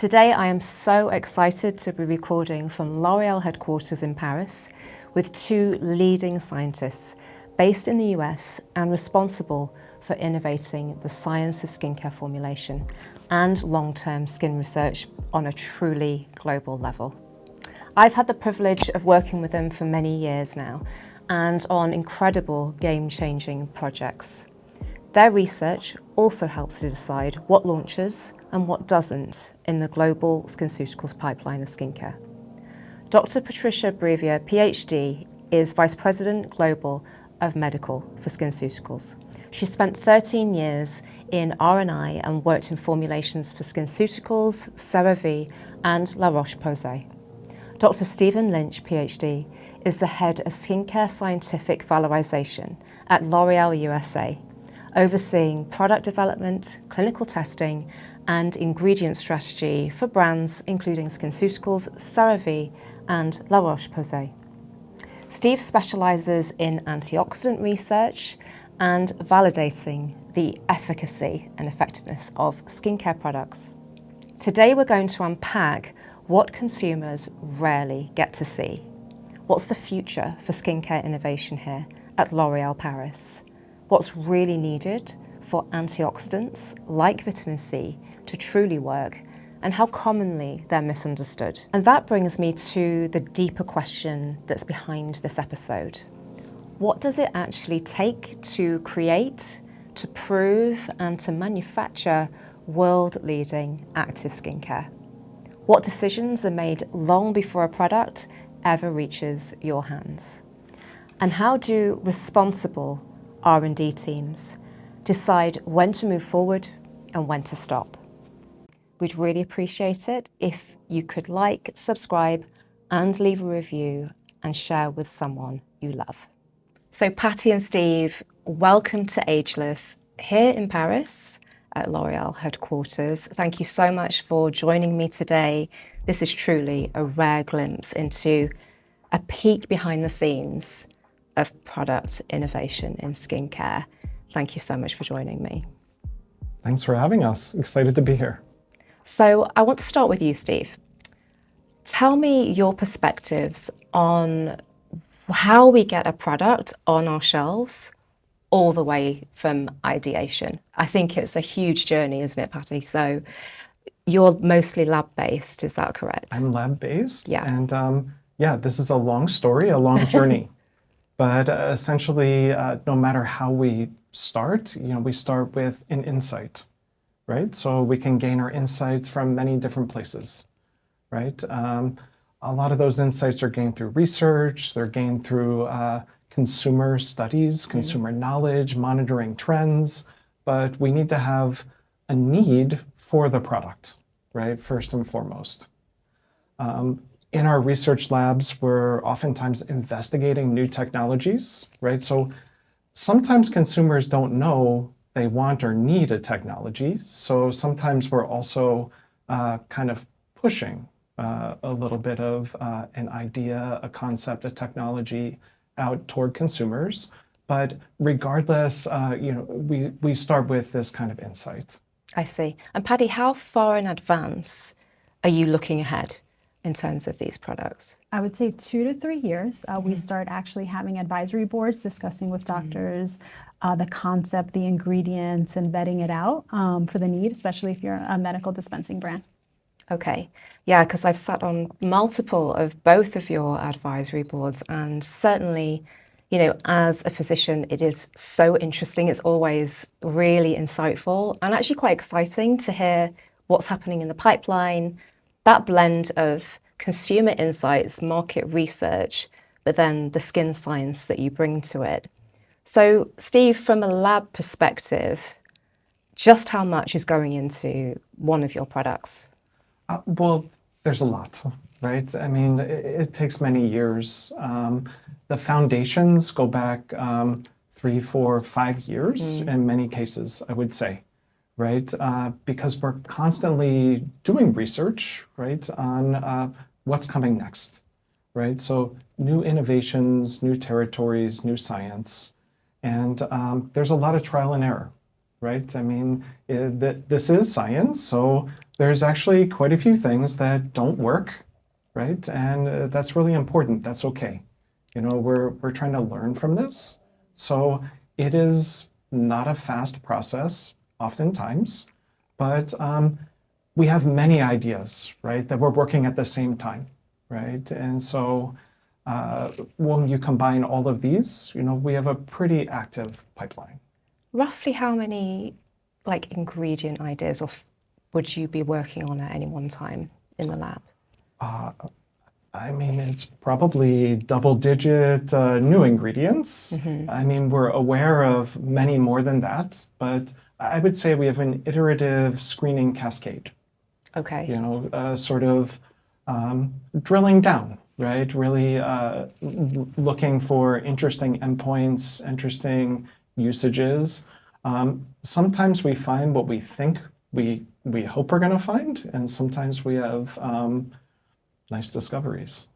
Today I am so excited to be recording from L'Oréal headquarters in Paris with two leading scientists based in the US and responsible for innovating the science of skincare formulation and long-term skin research on a truly global level. I've had the privilege of working with them for many years now and on incredible game-changing projects. Their research also helps to decide what launches and what doesn't in the global SkinCeuticals pipeline of skincare. Dr Patricia Brevia, PhD, is Vice President Global of Medical for SkinCeuticals. She spent 13 years in R&I and worked in formulations for SkinCeuticals, CeraVe and La Roche-Posay. Dr Stephen Lynch, PhD, is the head of Skincare Scientific Valorization at L'Oréal USA, overseeing product development, clinical testing, and ingredient strategy for brands including SkinCeuticals, CeraVe, and La Roche-Posay. Steve specializes in antioxidant research and validating the efficacy and effectiveness of skincare products. Today we're going to unpack what consumers rarely get to see. What's the future for skincare innovation here at L'Oréal Paris? What's really needed for antioxidants like vitamin C to truly work, and how commonly they're misunderstood. And that brings me to the deeper question that's behind this episode. What does it actually take to create, to prove, and to manufacture world-leading active skincare? What decisions are made long before a product ever reaches your hands? And how do responsible R&D teams decide when to move forward and when to stop? We'd really appreciate it if you could like, subscribe, and leave a review and share with someone you love. So Patty and Steve, welcome to AgeLess here in Paris at L'Oréal headquarters. Thank you so much for joining me today. This is truly a rare glimpse into a peek behind the scenes of product innovation in skincare. Thank you so much for joining me. Thanks for having us. Excited to be here. So I want to start with you, Steve. Tell me your perspectives on how we get a product on our shelves all the way from ideation. I think it's a huge journey, isn't it, Patty? So you're mostly lab-based, is that correct? I'm lab-based, yeah. And yeah, this is a long story, a long journey. But essentially, no matter how we start, we start with an insight, right? So we can gain our insights from many different places, right? A lot of those insights are gained through research, they're gained through consumer studies, consumer knowledge, monitoring trends, but we need to have a need for the product, right? First and foremost. In our research labs, we're oftentimes investigating new technologies, right? So sometimes consumers don't know they want or need a technology. So sometimes we're also kind of pushing a little bit of an idea, a concept, a technology out toward consumers. But regardless, we start with this kind of insight. I see. And Patty, how far in advance are you looking ahead in terms of these products? I would say 2 to 3 years. We start actually having advisory boards discussing with doctors the concept, the ingredients, and vetting it out for the need, especially if you're a medical dispensing brand. Okay. Yeah, because I've sat on multiple of both of your advisory boards, and certainly, as a physician, it is so interesting. It's always really insightful and actually quite exciting to hear what's happening in the pipeline, that blend of consumer insights, market research, but then the skin science that you bring to it. So, Steve, from a lab perspective, just how much is going into one of your products? Well, there's a lot, right? I mean, it takes many years. The foundations go back 3, 4, 5 years in many cases, I would say, right? Because we're constantly doing research, right, on what's coming next, right? So new innovations, new territories, new science, and there's a lot of trial and error, right? I mean, this is science, so there's actually quite a few things that don't work, right? And that's really important. That's okay. You know, we're trying to learn from this. So it is not a fast process oftentimes, but we have many ideas, right, that we're working at the same time, right? And so when you combine all of these, you know, we have a pretty active pipeline. Roughly how many like ingredient ideas would you be working on at any one time in the lab? I mean, it's probably double-digit new ingredients. I mean, we're aware of many more than that, but I would say we have an iterative screening cascade. Okay. You know, sort of drilling down, right? Really looking for interesting endpoints, interesting usages. Sometimes we find what we think we hope we're going to find, and sometimes we have nice discoveries.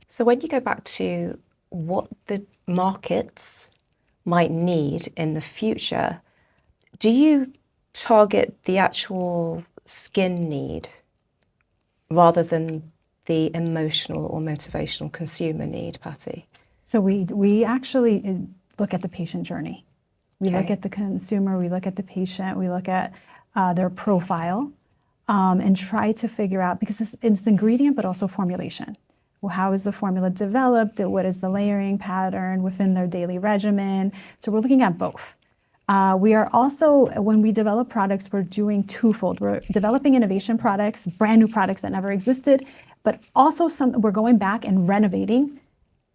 So when you go back to what the markets might need in the future, do you target the actual skin need rather than the emotional or motivational consumer need, Patty? So we actually look at the patient journey. We look Okay. at the consumer, we look at the patient, we look at their profile, and try to figure out, because it's ingredient but also formulation. Well, how is the formula developed? What is the layering pattern within their daily regimen? So we're looking at both. We are also, when we develop products, we're doing twofold. We're developing innovation products, brand new products that never existed, but also we're going back and renovating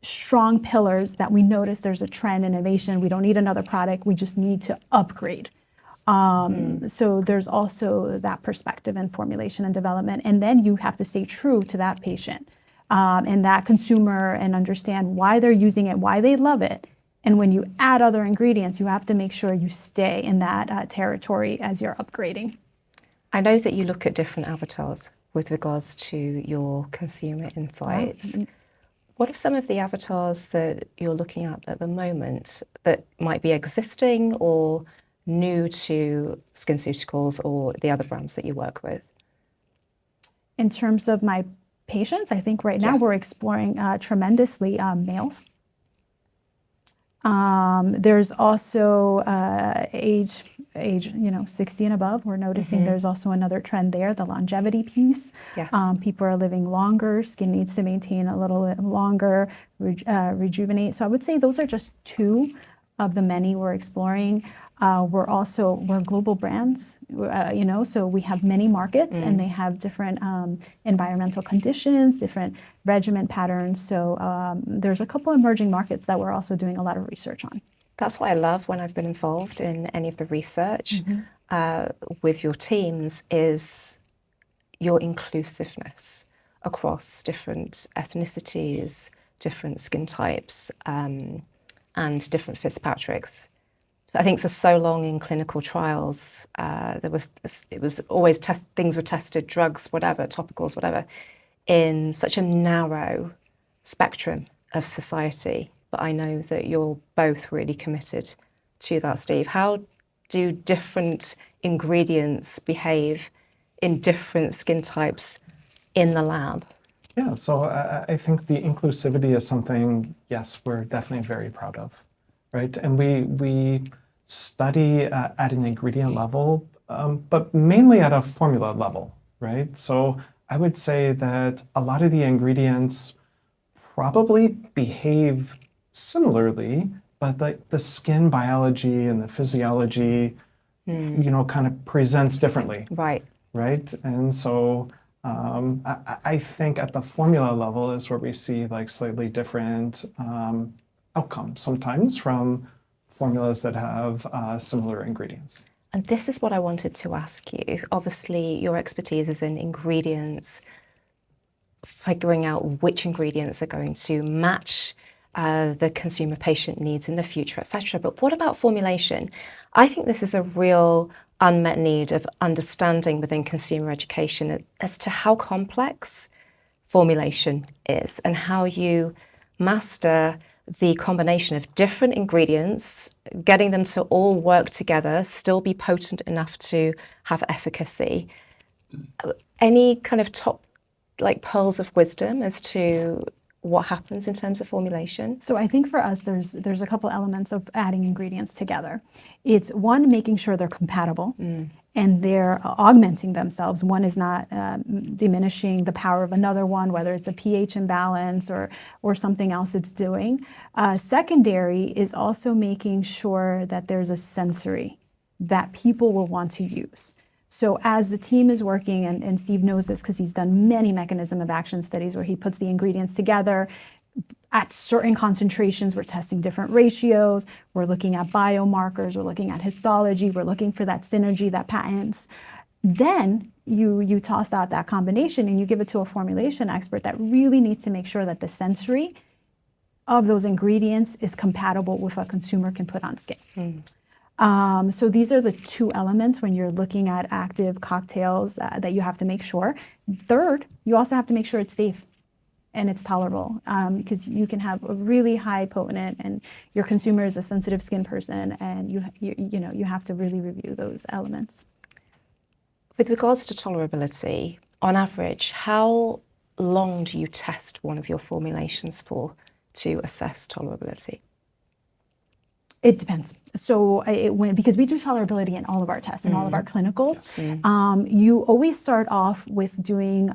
strong pillars that we notice there's a trend in innovation. We don't need another product, we just need to upgrade. So there's also that perspective in formulation and development. And then you have to stay true to that patient and that consumer and understand why they're using it, why they love it. And when you add other ingredients, you have to make sure you stay in that territory as you're upgrading. I know that you look at different avatars with regards to your consumer insights. What are some of the avatars that you're looking at the moment that might be existing or new to SkinCeuticals or the other brands that you work with? In terms of my patients, I think right now we're exploring tremendously males. There's also age, 60 and above. We're noticing there's also another trend there, the longevity piece. Yes. People are living longer, skin needs to maintain a little bit longer, rejuvenate. So I would say those are just two of the many we're exploring. We're global brands, so we have many markets and they have different environmental conditions, different regimen patterns. So there's a couple emerging markets that we're also doing a lot of research on. That's what I love when I've been involved in any of the research with your teams is your inclusiveness across different ethnicities, different skin types, and different Fitzpatricks. I think for so long in clinical trials, it was always things were tested, drugs, whatever, topicals, whatever, in such a narrow spectrum of society. But I know that you're both really committed to that, Steve. How do different ingredients behave in different skin types in the lab? Yeah, so I think the inclusivity is something, yes, we're definitely very proud of, right? And we study at an ingredient level, but mainly at a formula level, right? So I would say that a lot of the ingredients probably behave similarly, but the skin biology and the physiology, kind of presents differently. Right. Right? And so I think at the formula level is where we see like slightly different outcomes sometimes from formulas that have similar ingredients. And this is what I wanted to ask you. Obviously, your expertise is in ingredients, figuring out which ingredients are going to match the consumer patient needs in the future, etc. But what about formulation? I think this is a real unmet need of understanding within consumer education as to how complex formulation is and how you master the combination of different ingredients, getting them to all work together, still be potent enough to have efficacy, Any kind of top like pearls of wisdom as to what happens in terms of formulation? So I think for us, there's a couple elements of adding ingredients together. It's one, making sure they're compatible and they're augmenting themselves. One is not diminishing the power of another one, whether it's a pH imbalance or something else it's doing. Secondary is also making sure that there's a sensory that people will want to use. So as the team is working, and Steve knows this because he's done many mechanism of action studies where he puts the ingredients together at certain concentrations, we're testing different ratios, we're looking at biomarkers, we're looking at histology, we're looking for that synergy, that patents. Then you toss out that combination and you give it to a formulation expert that really needs to make sure that the sensory of those ingredients is compatible with what a consumer can put on skin. So these are the two elements when you're looking at active cocktails that you have to make sure. Third, you also have to make sure it's safe and it's tolerable, because you can have a really high potent and your consumer is a sensitive skin person, and you have to really review those elements. With regards to tolerability, on average, how long do you test one of your formulations for to assess tolerability? It depends. So because we do tolerability in all of our tests, in all of our clinicals, you always start off with doing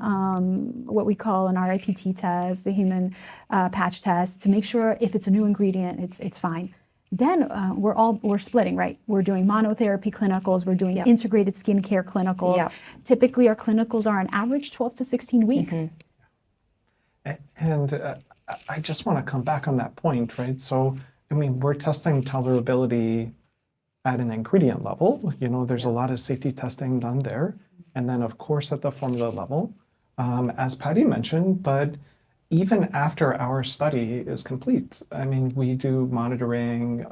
what we call an RIPT test, the human patch test, to make sure if it's a new ingredient, it's fine. Then we're splitting, right? We're doing monotherapy clinicals, we're doing integrated skincare clinicals. Typically, our clinicals are on average 12 to 16 weeks. And I just want to come back on that point, right? So, I mean, we're testing tolerability at an ingredient level. There's a lot of safety testing done there. And then, of course, at the formula level, as Patty mentioned, but even after our study is complete, I mean, we do monitoring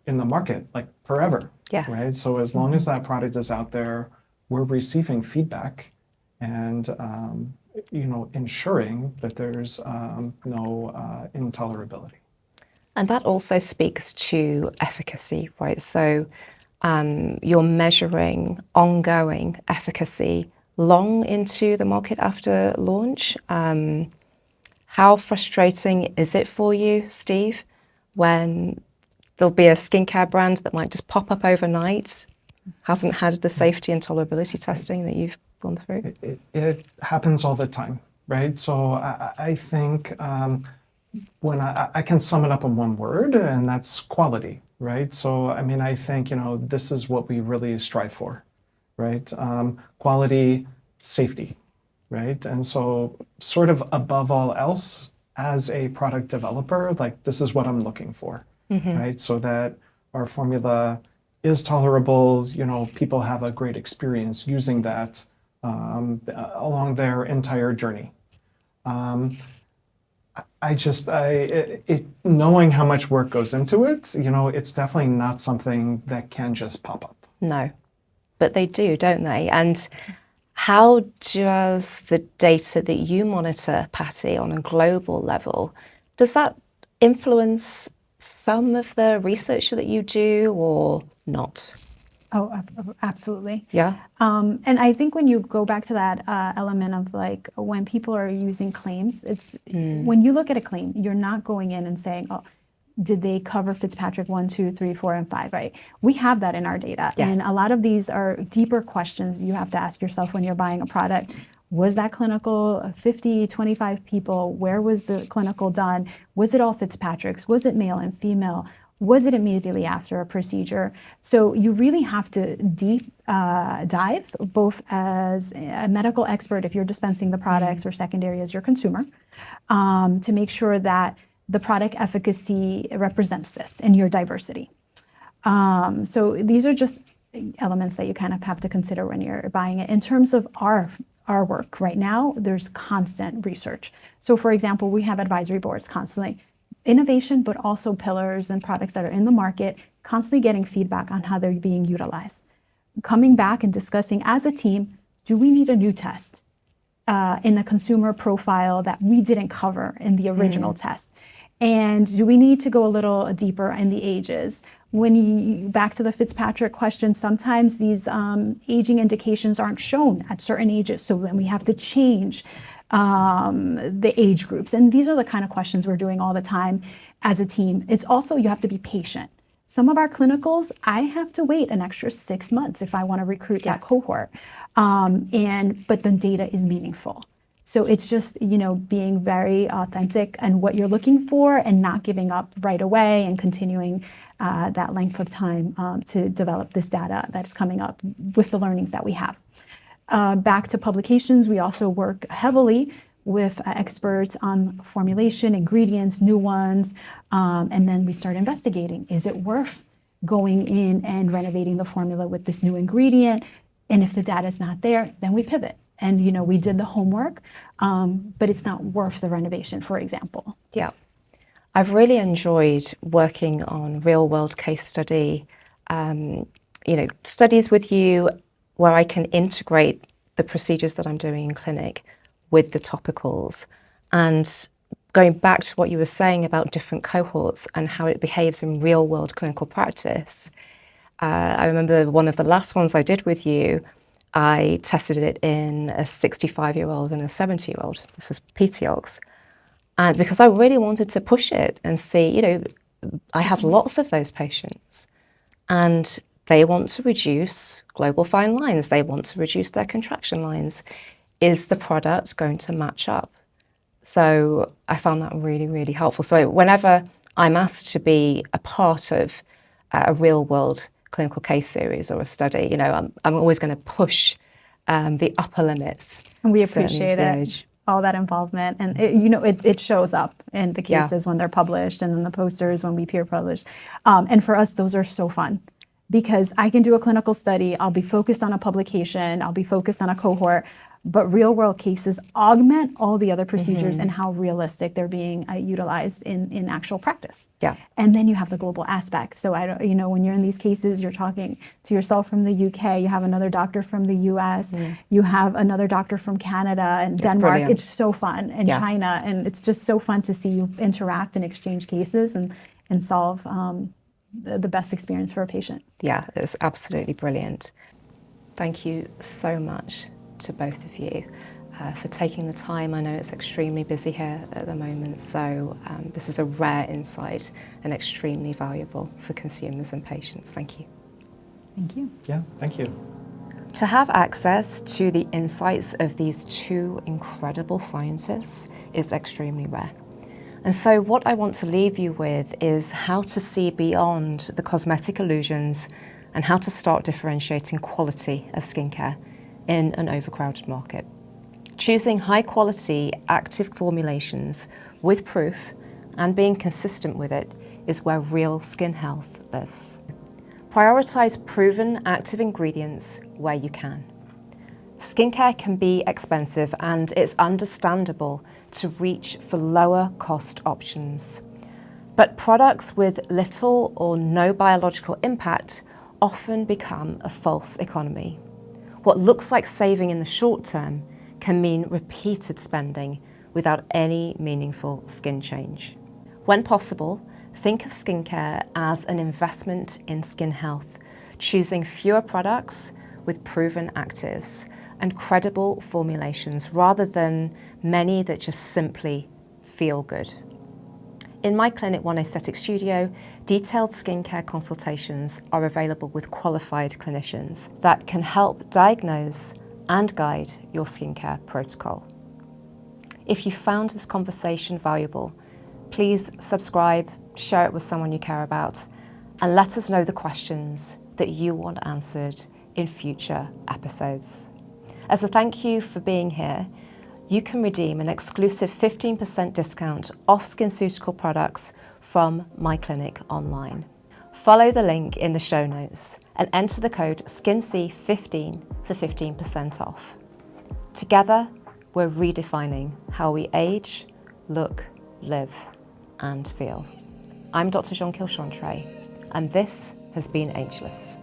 in the market, like forever, right? So as long as that product is out there, we're receiving feedback and, ensuring that there's no intolerability. And that also speaks to efficacy, right? So you're measuring ongoing efficacy long into the market after launch. How frustrating is it for you, Steve, when there'll be a skincare brand that might just pop up overnight, hasn't had the safety and tolerability testing that you've gone through? It happens all the time, right? So I think when I can sum it up in one word, and that's quality, right? So, I mean, I think, this is what we really strive for, right? Quality, safety, right? And so sort of above all else, as a product developer, like this is what I'm looking for, right? So that our formula is tolerable, people have a great experience using that along their entire journey. Knowing how much work goes into it, it's definitely not something that can just pop up. No, but they do, don't they? And how does the data that you monitor, Patty, on a global level, does that influence some of the research that you do or not? Oh, absolutely. Yeah. And I think when you go back to that element of like when people are using claims, it's when you look at a claim, you're not going in and saying, oh, did they cover Fitzpatrick 1, 2, 3, 4, and 5, right? We have that in our data. Yes. And a lot of these are deeper questions you have to ask yourself when you're buying a product. Was that clinical 50, 25 people? Where was the clinical done? Was it all Fitzpatrick's? Was it male and female? Was it immediately after a procedure? So you really have to deep dive, both as a medical expert if you're dispensing the products or secondary as your consumer, to make sure that the product efficacy represents this in your diversity. So these are just elements that you kind of have to consider when you're buying it. In terms of our work right now, there's constant research. So for example, we have advisory boards constantly. Innovation, but also pillars and products that are in the market, constantly getting feedback on how they're being utilized. Coming back and discussing as a team, do we need a new test in a consumer profile that we didn't cover in the original test? And do we need to go a little deeper in the ages? when you, back to the Fitzpatrick question, sometimes these aging indications aren't shown at certain ages, so then we have to change the age groups. And these are the kind of questions we're doing all the time as a team. It's also, you have to be patient. Some of our clinicals, I have to wait an extra 6 months if I want to recruit that cohort. But the data is meaningful. So it's just, you know, being very authentic and what you're looking for and not giving up right away and continuing that length of time to develop this data that's coming up with the learnings that we have. Back to publications, we also work heavily with experts on formulation, ingredients, new ones, and then we start investigating. Is it worth going in and renovating the formula with this new ingredient? And if the data is not there, then we pivot. And, you know, we did the homework, but it's not worth the renovation, for example. Yeah. I've really enjoyed working on real-world case study, studies with you where I can integrate the procedures that I'm doing in clinic with the topicals. And going back to what you were saying about different cohorts and how it behaves in real-world clinical practice, I remember one of the last ones I did with you, I tested it in a 65-year-old and a 70-year-old. This was PTOX. And because I really wanted to push it and see, you know, I have lots of those patients and they want to reduce global fine lines. They want to reduce their contraction lines. Is the product going to match up? So I found that really, really helpful. So whenever I'm asked to be a part of a real world clinical case series or a study, you know, I'm always going to push the upper limits. And we appreciate it, all that involvement. And it shows up in the cases when they're published and in the posters when we peer publish. And for us, those are so fun because I can do a clinical study. I'll be focused on a publication. I'll be focused on a cohort. But real world cases augment all the other procedures and how realistic they're being utilized in actual practice. Yeah. And then you have the global aspect. So when you're in these cases, you're talking to yourself from the UK, you have another doctor from the US, you have another doctor from Canada and Denmark. Brilliant. It's so fun. And China. And it's just so fun to see you interact and exchange cases and solve the best experience for a patient. Yeah, it's absolutely brilliant. Thank you so much to both of you for taking the time. I know it's extremely busy here at the moment, so this is a rare insight and extremely valuable for consumers and patients. Thank you. Thank you. Yeah, thank you. To have access to the insights of these two incredible scientists is extremely rare. And so what I want to leave you with is how to see beyond the cosmetic illusions and how to start differentiating quality of skincare in an overcrowded market. Choosing high quality active formulations with proof and being consistent with it is where real skin health lives. Prioritize proven active ingredients where you can. Skincare can be expensive and it's understandable to reach for lower cost options. But products with little or no biological impact often become a false economy. What looks like saving in the short term can mean repeated spending without any meaningful skin change. When possible, think of skincare as an investment in skin health, choosing fewer products with proven actives and credible formulations rather than many that just simply feel good. In my Clinic One Aesthetic Studio, detailed skincare consultations are available with qualified clinicians that can help diagnose and guide your skincare protocol. If you found this conversation valuable, please subscribe, share it with someone you care about, and let us know the questions that you want answered in future episodes. As a thank you for being here, you can redeem an exclusive 15% discount off SkinCeutical products from my clinic online. Follow the link in the show notes and enter the code SkinC15 for 15% off. Together, we're redefining how we age, look, live, and feel. I'm Dr Jonquille Chantrey, and this has been AgeLess.